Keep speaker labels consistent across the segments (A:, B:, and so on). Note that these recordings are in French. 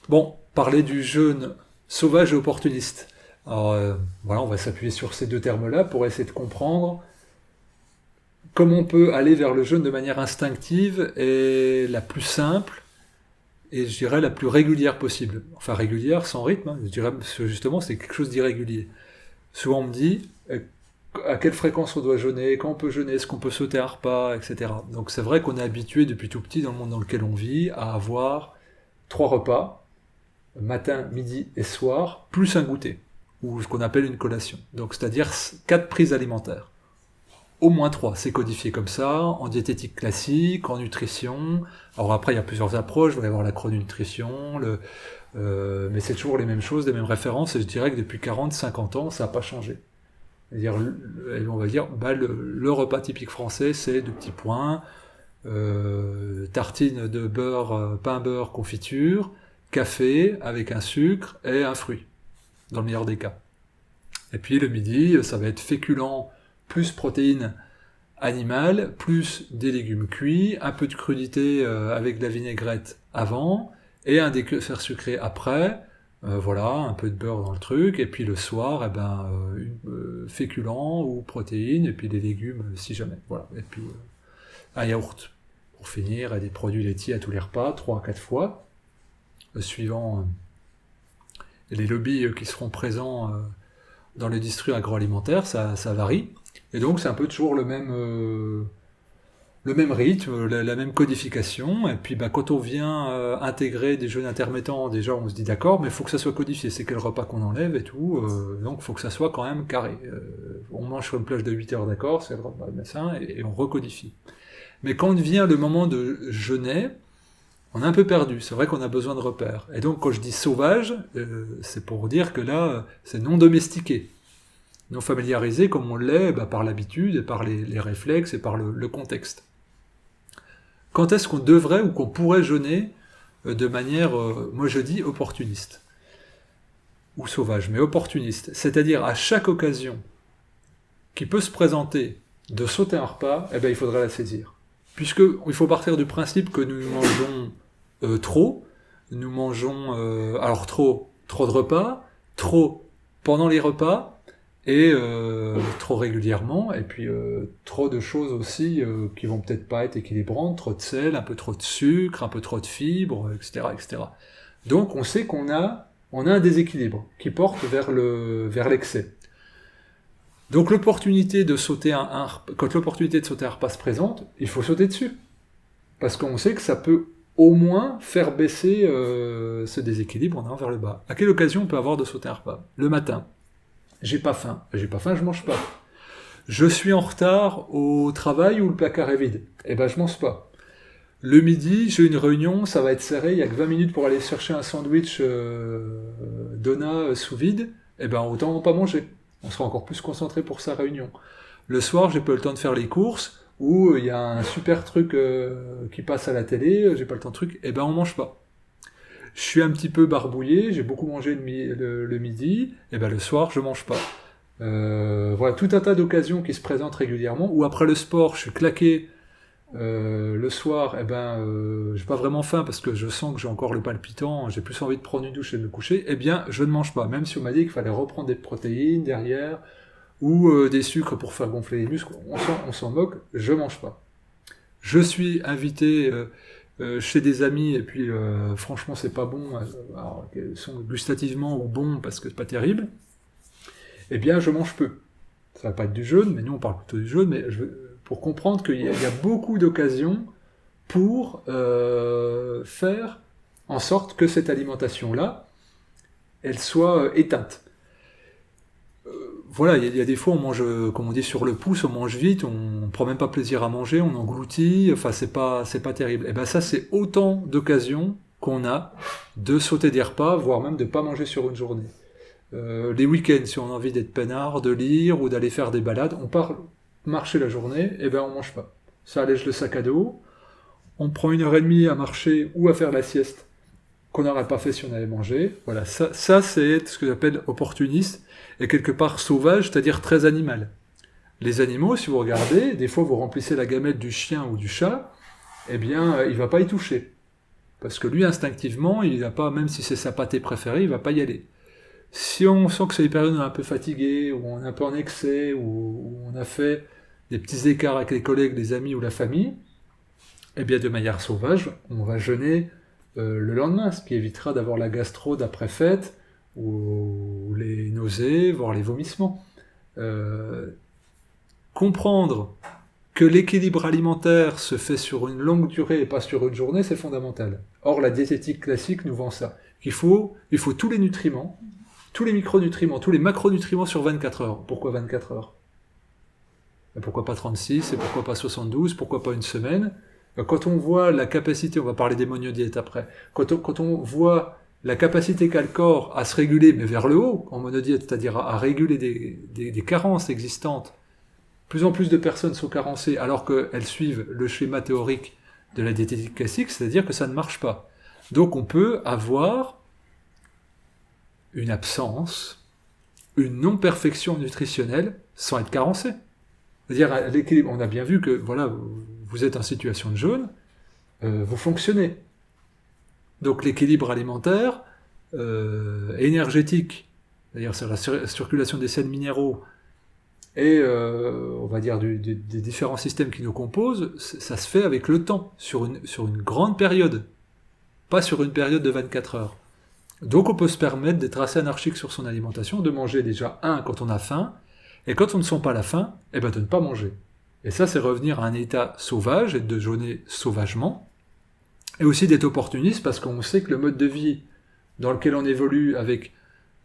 A: Bon, parler du jeûne sauvage et opportuniste. Alors voilà, on va s'appuyer sur ces deux termes-là pour essayer de comprendre comment on peut aller vers le jeûne de manière instinctive et la plus simple et je dirais la plus régulière possible. Enfin régulière, sans rythme, hein. Je dirais parce que justement c'est quelque chose d'irrégulier. Souvent on me dit à quelle fréquence on doit jeûner, quand on peut jeûner, est-ce qu'on peut sauter un repas, etc. Donc c'est vrai qu'on est habitué depuis tout petit dans le monde dans lequel on vit à avoir 3 repas, matin, midi et soir, plus un goûter, ou ce qu'on appelle une collation. Donc c'est-à-dire 4 prises alimentaires. Au moins 3, c'est codifié comme ça, en diététique classique, en nutrition. Alors après, il y a plusieurs approches, il va y avoir l'acronutrition, mais c'est toujours les mêmes choses, les mêmes références, et je dirais que depuis 40-50 ans, ça n'a pas changé. C'est-à-dire, on va dire, bah, le repas typique français, c'est 2 petits points, tartine de beurre, pain beurre, confiture, café avec un sucre et un fruit, dans le meilleur des cas. Et puis le midi, ça va être féculent plus protéines animales, plus des légumes cuits, un peu de crudité avec de la vinaigrette avant, et un dessert sucré après. Voilà, un peu de beurre dans le truc, et puis le soir, féculent ou protéines, et puis des légumes si jamais. Voilà. Et puis un yaourt pour finir, et des produits laitiers à tous les repas, 3 à 4 fois, suivant les lobbies qui seront présents dans l'industrie agroalimentaire, ça varie. Et donc c'est un peu toujours le même rythme, la même codification. Et puis bah, quand on vient intégrer des jeûnes intermittents, déjà on se dit d'accord, mais il faut que ça soit codifié. C'est quel repas qu'on enlève et tout. Donc il faut que ça soit quand même carré. On mange sur une plage de 8 heures, d'accord, c'est le repas de médecin, et on recodifie. Mais quand vient le moment de jeûner, on est un peu perdu. C'est vrai qu'on a besoin de repères. Et donc quand je dis sauvage, c'est pour dire que là, c'est non domestiqué, non familiarisé comme on l'est par l'habitude et par les réflexes et par le contexte. Quand est-ce qu'on devrait ou qu'on pourrait jeûner de manière, moi je dis opportuniste, ou sauvage, mais opportuniste, c'est-à-dire à chaque occasion qui peut se présenter de sauter un repas, eh ben, il faudrait la saisir. Puisqu'il faut partir du principe que nous mangeons trop, nous mangeons alors trop de repas, trop pendant les repas, et trop régulièrement, et puis trop de choses aussi qui vont peut-être pas être équilibrantes, trop de sel, un peu trop de sucre, un peu trop de fibres, etc., etc. Donc on sait on a un déséquilibre qui porte vers l'excès. Donc l'opportunité de sauter quand l'opportunité de sauter un repas se présente, il faut sauter dessus, parce qu'on sait que ça peut au moins faire baisser ce déséquilibre en allant vers le bas. À quelle occasion on peut avoir de sauter un repas? Le matin. J'ai pas faim. J'ai pas faim, je mange pas. Je suis en retard au travail ou le placard est vide. Eh ben, je mange pas. Le midi, j'ai une réunion, ça va être serré, il y a que 20 minutes pour aller chercher un sandwich Dona sous vide. Eh ben, autant pas manger. On sera encore plus concentré pour sa réunion. Le soir, j'ai pas le temps de faire les courses, ou il y a un super truc qui passe à la télé, j'ai pas le temps de truc. Eh ben, on mange pas. Je suis un petit peu barbouillé, j'ai beaucoup mangé le midi, et ben le soir je mange pas. Voilà, tout un tas d'occasions qui se présentent régulièrement, ou après le sport, je suis claqué le soir, j'ai pas vraiment faim parce que je sens que j'ai encore le palpitant, j'ai plus envie de prendre une douche et de me coucher, eh bien je ne mange pas, même si on m'a dit qu'il fallait reprendre des protéines derrière, ou des sucres pour faire gonfler les muscles, on s'en moque, je mange pas. Je suis invité chez des amis, et puis franchement c'est pas bon, alors, ils sont gustativement ou bons parce que c'est pas terrible, eh bien je mange peu. Ça va pas être du jeûne, mais nous on parle plutôt du jeûne, mais pour comprendre qu'il y a beaucoup d'occasions pour faire en sorte que cette alimentation-là, elle soit éteinte. Voilà, il y a des fois on mange, comme on dit, sur le pouce, on mange vite, on prend même pas plaisir à manger, on engloutit, enfin c'est pas terrible. Et ben ça c'est autant d'occasions qu'on a de sauter des repas, voire même de pas manger sur une journée. Les week-ends, si on a envie d'être peinard, de lire ou d'aller faire des balades, on part marcher la journée, et ben on mange pas. Ça allège le sac à dos, on prend 1 heure et demie à marcher ou à faire la sieste qu'on n'aurait pas fait si on avait mangé. Voilà, ça c'est ce que j'appelle opportuniste, et quelque part sauvage, c'est-à-dire très animal. Les animaux, si vous regardez, des fois vous remplissez la gamelle du chien ou du chat, eh bien il va pas y toucher. Parce que lui, instinctivement, il va pas, même si c'est sa pâtée préférée, il va pas y aller. Si on sent que c'est des périodes où on est un peu fatigué, où on est un peu en excès, où on a fait des petits écarts avec les collègues, les amis ou la famille, eh bien de manière sauvage, on va jeûner le lendemain, ce qui évitera d'avoir la gastro d'après-fête, ou les nausées, voire les vomissements. Comprendre que l'équilibre alimentaire se fait sur une longue durée et pas sur une journée, c'est fondamental. Or, la diététique classique nous vend ça. Il faut tous les nutriments, tous les micronutriments, tous les macronutriments sur 24 heures. Pourquoi 24 heures? Et pourquoi pas 36? Et pourquoi pas 72? Pourquoi pas une semaine? Quand on voit la capacité, on va parler des monodiètes après, quand on voit la capacité qu'a le corps à se réguler, mais vers le haut, en monodiète, c'est-à-dire à réguler des carences existantes, plus en plus de personnes sont carencées alors qu'elles suivent le schéma théorique de la diététique classique, c'est-à-dire que ça ne marche pas. Donc on peut avoir une absence, une non-perfection nutritionnelle sans être carencé. C'est-à-dire l'équilibre, on a bien vu que voilà, vous êtes en situation de jeûne, vous fonctionnez. Donc l'équilibre alimentaire, énergétique, c'est-à-dire sur la circulation des sels minéraux, et on va dire des différents systèmes qui nous composent, ça se fait avec le temps, sur une grande période, pas sur une période de 24 heures. Donc on peut se permettre d'être assez anarchique sur son alimentation, de manger déjà quand on a faim, et quand on ne sent pas la faim, de ne pas manger. Et ça, c'est revenir à un état sauvage et de jeûner sauvagement, et aussi d'être opportuniste parce qu'on sait que le mode de vie dans lequel on évolue avec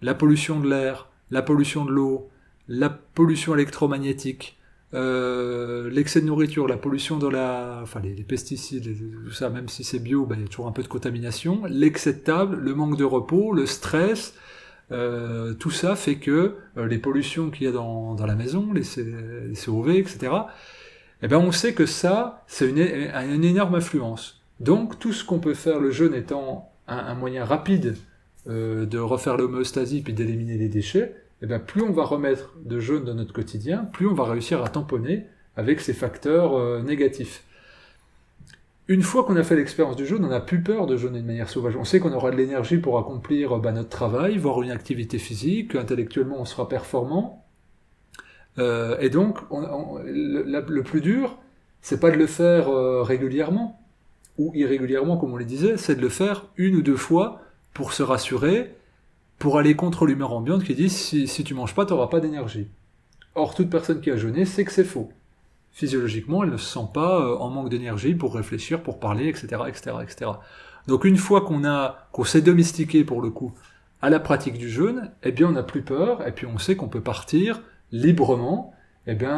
A: la pollution de l'air, la pollution de l'eau, la pollution électromagnétique, l'excès de nourriture, la pollution les pesticides, tout ça, même si c'est bio, il y a toujours un peu de contamination, l'excès de table, le manque de repos, le stress, tout ça fait que les pollutions qu'il y a dans la maison, les COV, etc., on sait que ça, c'est une énorme influence. Donc tout ce qu'on peut faire, le jeûne étant un moyen rapide de refaire l'homéostasie puis d'éliminer les déchets, plus on va remettre de jeûne dans notre quotidien, plus on va réussir à tamponner avec ces facteurs négatifs. Une fois qu'on a fait l'expérience du jeûne, on n'a plus peur de jeûner de manière sauvage. On sait qu'on aura de l'énergie pour accomplir notre travail, voire une activité physique, intellectuellement on sera performant. Et donc, le plus dur, c'est pas de le faire régulièrement, ou irrégulièrement comme on le disait, c'est de le faire une ou deux fois pour se rassurer, pour aller contre l'humeur ambiante qui dit si tu manges pas, tu n'auras pas d'énergie. Or, toute personne qui a jeûné sait que c'est faux. Physiologiquement, elle ne se sent pas en manque d'énergie pour réfléchir, pour parler, etc., etc., etc. Donc une fois qu'on s'est domestiqué pour le coup à la pratique du jeûne, on n'a plus peur, et puis on sait qu'on peut partir librement,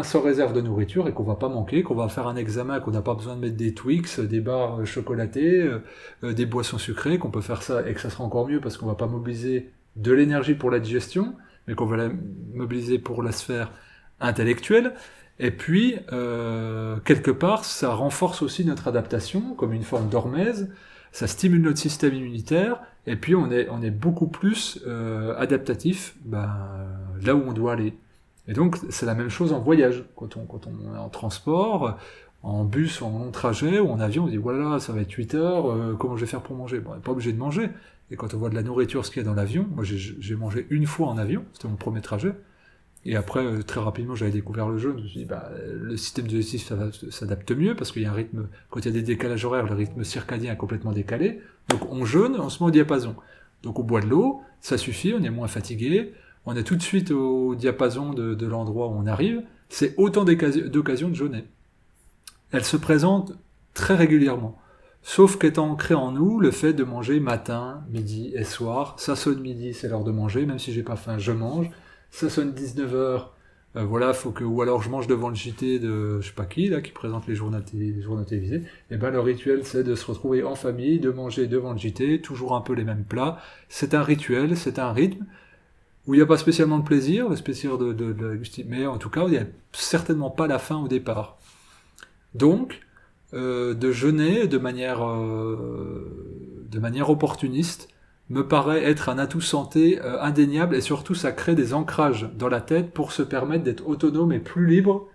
A: sans réserve de nourriture, et qu'on va pas manquer, qu'on va faire un examen, qu'on n'a pas besoin de mettre des Twix, des barres chocolatées, des boissons sucrées, qu'on peut faire ça, et que ça sera encore mieux parce qu'on va pas mobiliser de l'énergie pour la digestion, mais qu'on va la mobiliser pour la sphère intellectuelle. Et puis, quelque part, ça renforce aussi notre adaptation, comme une forme d'hormèse, ça stimule notre système immunitaire, et puis on est beaucoup plus adaptatif là où on doit aller. Et donc, c'est la même chose en voyage. Quand on est en transport, en bus ou en long trajet, ou en avion, on dit, voilà, ça va être 8 heures, comment je vais faire pour manger? On n'est pas obligé de manger. Et quand on voit de la nourriture, ce qu'il y a dans l'avion, moi j'ai mangé une fois en avion, c'était mon premier trajet, et après, très rapidement, j'avais découvert le jeûne, je me suis dit, le système digestif s'adapte mieux, parce qu'il y a un rythme, quand il y a des décalages horaires, le rythme circadien est complètement décalé, donc on jeûne, on se met au diapason. Donc on boit de l'eau, ça suffit, on est moins fatigué, on est tout de suite au diapason de l'endroit où on arrive, c'est autant d'occasions de jeûner. Elles se présentent très régulièrement. Sauf qu'étant ancré en nous, le fait de manger matin, midi et soir, ça sonne midi, c'est l'heure de manger, même si j'ai pas faim, je mange, ça sonne 19h, ou alors je mange devant le JT de je sais pas qui, là, qui présente les journaux télévisés, le rituel c'est de se retrouver en famille, de manger devant le JT, toujours un peu les mêmes plats, c'est un rituel, c'est un rythme, où il n'y a pas spécialement de plaisir, de la gustique, mais en tout cas, il n'y a certainement pas la faim au départ. Donc, de jeûner de manière opportuniste me paraît être un atout santé indéniable, et surtout ça crée des ancrages dans la tête pour se permettre d'être autonome et plus libre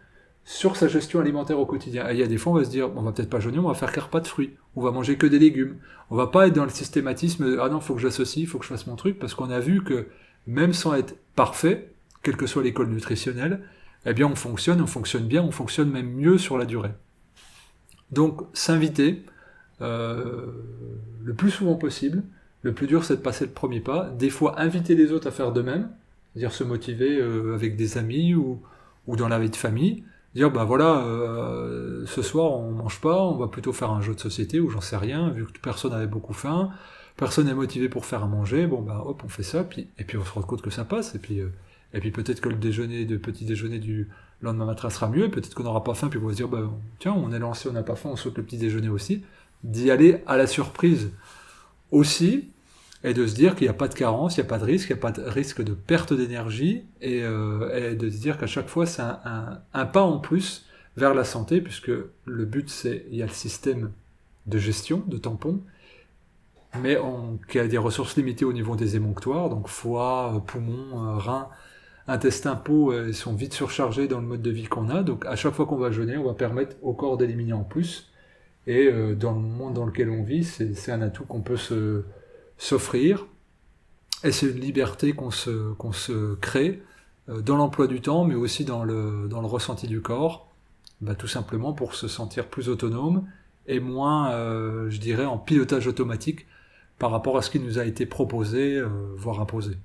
A: sur sa gestion alimentaire au quotidien. Et il y a des fois, on va se dire, on va peut-être pas jeûner, on va faire qu'un repas de fruits, on va manger que des légumes. On va pas être dans le systématisme de, ah non, faut que j'associe, faut que je fasse mon truc, parce qu'on a vu que même sans être parfait, quelle que soit l'école nutritionnelle, eh bien on fonctionne bien, on fonctionne même mieux sur la durée. Donc s'inviter le plus souvent possible. Le plus dur, c'est de passer le premier pas. Des fois, inviter les autres à faire de même, c'est-à-dire se motiver avec des amis ou dans la vie de famille. Dire, bah voilà, ce soir on mange pas, on va plutôt faire un jeu de société ou j'en sais rien, vu que personne avait beaucoup faim, personne n'est motivé pour faire à manger, bon bah hop, on fait ça, et puis on se rend compte que ça passe, et puis peut-être que le petit déjeuner du lendemain matin sera mieux, peut-être qu'on n'aura pas faim, puis on va se dire, bah tiens, on est lancé, on n'a pas faim, on saute le petit déjeuner aussi, d'y aller à la surprise aussi, et de se dire qu'il n'y a pas de carence, il n'y a pas de risque, il n'y a pas de risque de perte d'énergie, et de se dire qu'à chaque fois c'est un pas en plus vers la santé, puisque le but c'est, il y a le système de gestion, de tampons, mais qui a des ressources limitées au niveau des émonctoires, donc foie, poumons, reins, intestin, peau, ils sont vite surchargés dans le mode de vie qu'on a, donc à chaque fois qu'on va jeûner, on va permettre au corps d'éliminer en plus, et dans le monde dans lequel on vit, c'est un atout qu'on peut s'offrir, et c'est une liberté qu'on se crée dans l'emploi du temps, mais aussi dans le ressenti du corps, bah, tout simplement pour se sentir plus autonome et moins, je dirais, en pilotage automatique par rapport à ce qui nous a été proposé, voire imposé.